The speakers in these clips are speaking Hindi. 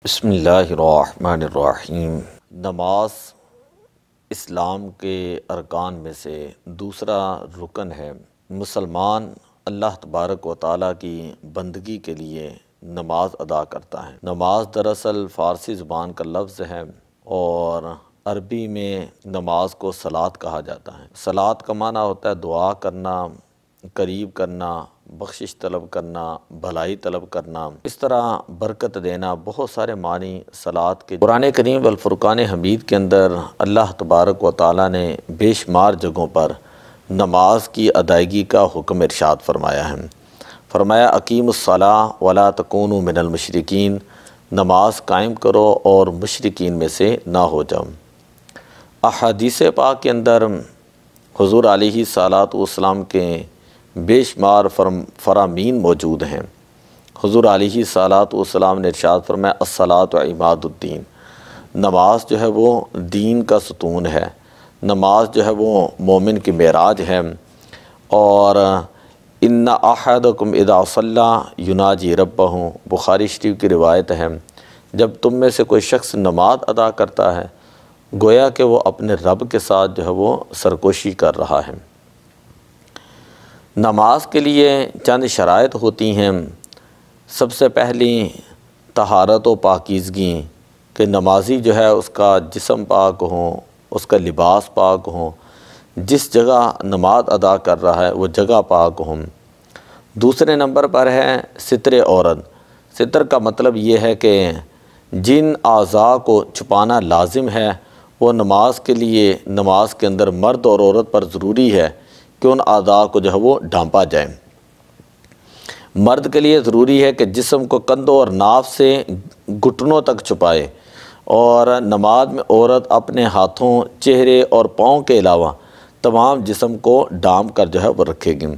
बिस्मिल्लाहिर्रहमानिर्रहीम। नमाज इस्लाम के अरकान में से दूसरा रुकन है। मुसलमान अल्लाह तबारक व तआला की बंदगी के लिए नमाज अदा करता है। नमाज दरअसल फ़ारसी ज़ुबान का लफ्ज़ है और अरबी में नमाज को सलात कहा जाता है। सलात का माना होता है दुआ करना, करीब करना, बख्शिश तलब करना, भलाई तलब करना, इस तरह बरकत देना। बहुत सारे मानी सलात के कुरान करीम वल फुरकान हमीद के अंदर अल्लाह तबारक व तआला ने बेशुमार जगहों पर नमाज की अदायगी का हुक्म इरशाद फरमाया है। फरमाया अकीमुस्सलाह वला तकूनु मिनल मुशरिकीन, नमाज कायम करो और मुशरिकीन में से ना हो जाओ। अहादीस पाक के अंदर हुज़ूर अलैहिस्सलातु वस्सलाम के बेशुमार फरामीन मौजूद हैं। हुज़ूर अलैहिस्सलातु वस्सलाम ने इरशाद फरमाया अस्सलातु इमादुद्दीन, नमाज जो है वो दीन का सतून है। नमाज जो है वो मोमिन की मेराज है। और इन्ना अहदकुम इदा सल्ला युनाजी रब्बहु, बुखारी शरीफ की रिवायत है, जब तुम में से कोई शख्स नमाज अदा करता है गोया कि वो अपने रब के साथ जो है वो सरकोशी कर रहा है। नमाज के लिए चंद शराइत होती हैं। सबसे पहली तहारत व पाकीज़गी, कि नमाजी जो है उसका जिस्म पाक हो, उसका लिबास पाक हो, जिस जगह नमाज अदा कर रहा है वो जगह पाक हो। दूसरे नंबर पर है सितर औरत। सितर का मतलब ये है कि जिन आज़ा को छुपाना लाजिम है वो नमाज के लिए, नमाज के अंदर मर्द और औरत पर ज़रूरी है कि उन आज़ा को जो है वो ढांपा जाए। मर्द के लिए ज़रूरी है कि जिस्म को कंधों और नाफ से घुटनों तक छुपाए, और नमाज में औरत अपने हाथों, चेहरे और पाँव के अलावा तमाम जिस्म को ढांप कर जो है वो रखेगी।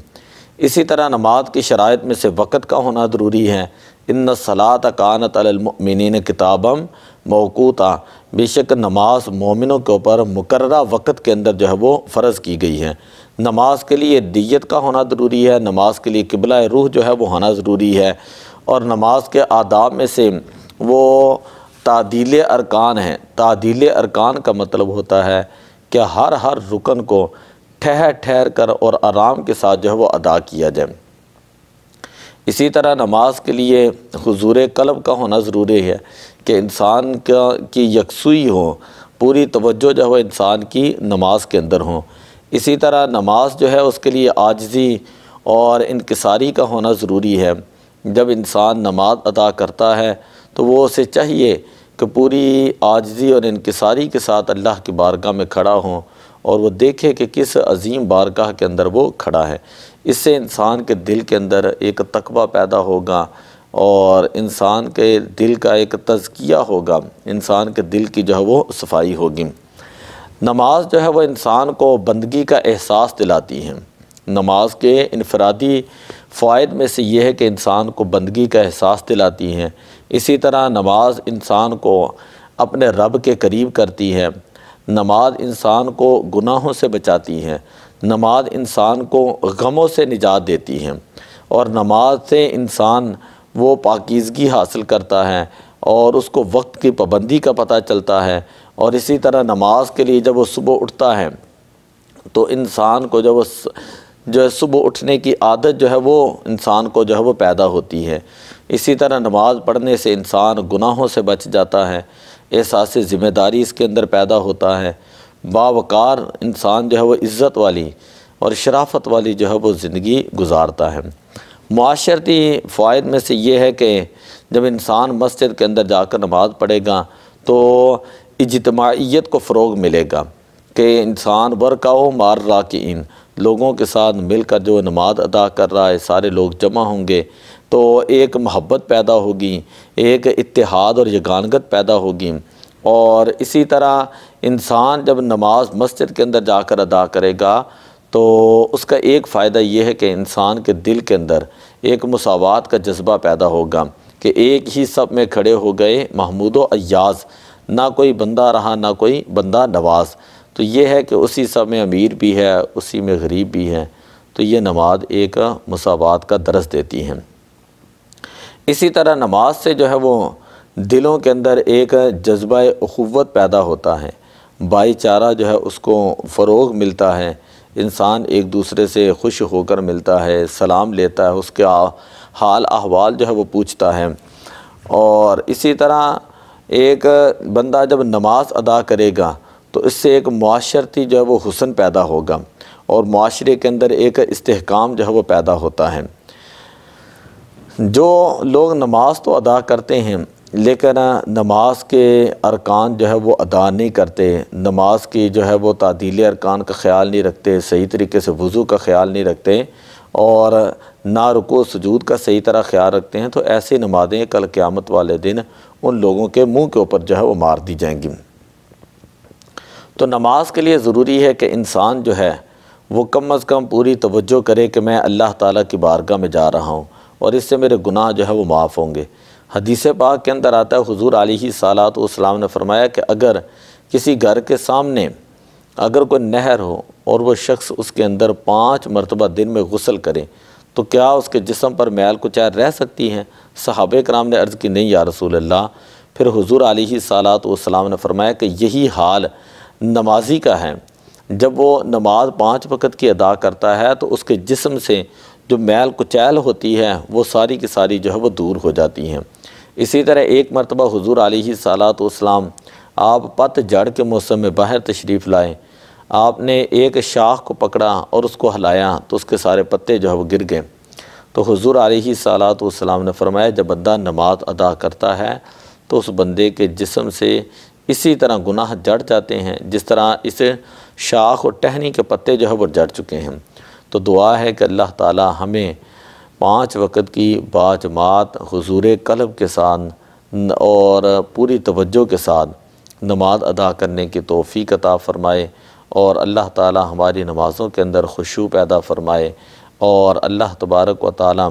इसी तरह नमाज की शराइत में से वक़्त का होना ज़रूरी है। इन्ना सलात कानत अलल मुमिनीन किताबम मौक़ूता, बेशक नमाज मोमिनों के ऊपर मुकर्ररा वक़्त के अंदर जो है वो फ़र्ज़ की गई है। नमाज के लिए दियत का होना ज़रूरी है। नमाज के लिए क़िबला रूह जो है वो होना ज़रूरी है। और नमाज के आदाब में से वो तादील अरकान है। तादील अरकान का मतलब होता है कि हर रुकन को ठहर ठहर कर और आराम के साथ जो है वो अदा किया जाए। इसी तरह नमाज के लिए हुजूर क़ल्ब का होना ज़रूरी है कि इंसान की यकसुई हो, पूरी तवज्जो जो है वो इंसान की नमाज के अंदर हो। इसी तरह नमाज जो है उसके लिए आजिज़ी और इनकिसारी का होना ज़रूरी है। जब इंसान नमाज अदा करता है तो वो उसे चाहिए कि पूरी आजिज़ी और इनकिसारी के साथ अल्लाह की बारगाह में खड़ा हो और वो देखे कि किस अजीम बारगाह के अंदर वो खड़ा है। इससे इंसान के दिल के अंदर एक तक़वा पैदा होगा और इंसान के दिल का एक तज़किया होगा, इंसान के दिल की जो है वो सफाई होगी। नमाज जो है वो इंसान को बंदगी का एहसास दिलाती है। नमाज के इनफरादी फ़ायदे में से ये है कि इंसान को बंदगी का एहसास दिलाती है। इसी तरह नमाज इंसान को अपने रब के करीब करती है। नमाज इंसान को गुनाहों से बचाती है। नमाज इंसान को गमों से निजात देती है। और नमाज से इंसान वो पाकीज़गी हासिल करता है और उसको वक्त की पाबंदी का पता चलता है। और इसी तरह नमाज के लिए जब वो सुबह उठता है तो इंसान को जो है सुबह उठने की आदत जो है वो इंसान को जो है वो पैदा होती है। इसी तरह नमाज पढ़ने से इंसान गुनाहों से बच जाता है। एहसास ज़िम्मेदारी इसके अंदर पैदा होता है। बावकार इंसान जो है वो इज़्ज़त वाली और शराफत वाली जो है वो ज़िंदगी गुजारता है। मुआशरती फ़ायदे में से ये है कि जब इंसान मस्जिद के अंदर जाकर नमाज़ पढ़ेगा तो इज्तिमाइयत को फ़रोग़ मिलेगा कि इंसान वर्काओ मार राकिइन, लोगों के साथ मिलकर जो नमाज अदा कर रहा है सारे लोग जमा होंगे तो एक मोहब्बत पैदा होगी, एक इत्तेहाद और यगानगत पैदा होगी। और इसी तरह इंसान जब नमाज मस्जिद के अंदर जाकर अदा करेगा तो उसका एक फ़ायदा ये है कि इंसान के दिल के अंदर एक मुसावात का जज्बा पैदा होगा कि एक ही सब में खड़े हो गए महमूद व अय्याज़, ना कोई बंदा रहा ना कोई बंदा नवाज। तो ये है कि उसी सब में अमीर भी है, उसी में गरीब भी है। तो ये नमाज एक मुसावात का दरस देती है। इसी तरह नमाज से जो है वो दिलों के अंदर एक जज्बा उख़ुव्वत पैदा होता है, भाईचारा जो है उसको फ़रोग़ मिलता है, इंसान एक दूसरे से खुश होकर मिलता है, सलाम लेता है, उसके हाल अहवाल जो है वो पूछता है। और इसी तरह एक बंदा जब नमाज अदा करेगा तो इससे एक मुआशरती जो है वो हुस्न पैदा होगा और मुआशरे के अंदर एक इस्तेहकाम जो है वो पैदा होता है। जो लोग नमाज तो अदा करते हैं लेकिन नमाज के अरकान जो है वो अदा नहीं करते, नमाज की जो है वो तादील अरकान का ख़्याल नहीं रखते, सही तरीके से वज़ू का ख़्याल नहीं रखते और ना रुकू सुजूद का सही तरह ख्याल रखते हैं, तो ऐसी नमाज़ें कल क़यामत वाले दिन उन लोगों के मुंह के ऊपर जो है वो मार दी जाएंगी। तो नमाज के लिए ज़रूरी है कि इंसान जो है वो कम अज़ कम पूरी तवज्जो करे कि मैं अल्लाह ताला की बारगाह में जा रहा हूँ और इससे मेरे गुनाह जो है वो माफ़ होंगे। हदीस पाक के अंदर आता है, हुज़ूर अलैहिस्सलातु वस्सलाम ने फ़रमाया कि अगर किसी घर के सामने अगर कोई नहर हो और वह शख्स उसके अंदर 5 मरतबा दिन में गुस्ल करे तो क्या उसके जिस्म पर मैल कुचैल रह सकती हैं? सहाबे कराम ने अर्ज़ की, नहीं या रसूल अल्लाह। फिर हुज़ूर अलैहिस्सलातु वस्सलाम ने फ़रमाया कि यही हाल नमाजी का है, जब वो नमाज 5 वक़्त की अदा करता है तो उसके जिस्म से जो मैल कुचैल होती है वो सारी की सारी जो है वो दूर हो जाती हैं। इसी तरह एक मरतबा हुज़ूर अलैहिस्सलातु वस्सलाम आप पतझड़ के मौसम में बाहर तशरीफ़ लाए, आपने एक शाख को पकड़ा और उसको हिलाया तो उसके सारे पत्ते जो है वो गिर गए। तो हुज़ूर अलैहिस्सलातु वस्सलाम ने फरमाया, जब बंदा नमाज अदा करता है तो उस बंदे के जिस्म से इसी तरह गुनाह जड़ जाते हैं जिस तरह इस शाख और टहनी के पत्ते जो है वो जड़ चुके हैं। तो दुआ है कि अल्लाह ताला हमें 5 वक़्त की बाजमात हुज़ूर क़ल्ब के साथ और पूरी तवज्जो के साथ नमाज अदा करने की तौफ़ीक़ अता फ़रमाए और अल्लाह ताला हमारी नमाज़ों के अंदर खुशू पैदा फ़रमाए और अल्लाह तबारक व ताला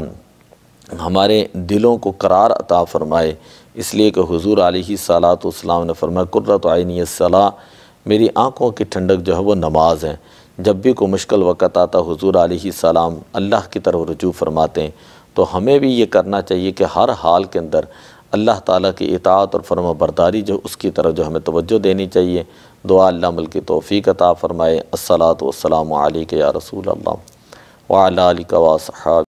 हमारे दिलों को करार अता फ़रमाए। इसलिए कि हुज़ूर अलैहिस्सलातु वस्सलाम ने फरमाया, कुर्रतु ऐनी अस्सलाह, मेरी आँखों की ठंडक जो है वो नमाज है। जब भी कोई मुश्किल वक़्त आता हुज़ूर अलैहिस्सलाम अल्लाह की तरफ रुजू फरमाते हैं। तो हमें भी ये करना चाहिए कि हर हाल के अंदर अल्लाह ताला की इताअत और फरमाबरदारी जो उसकी तरफ जो हमें तवज्जो देनी चाहिए। दुआ अल्लाह अमल की तौफ़ीक़ अता फ़रमाए। अस्सलातु वस्सलामु अलैका या रसूल अल्लाह व अला आलिका व अस्हाब।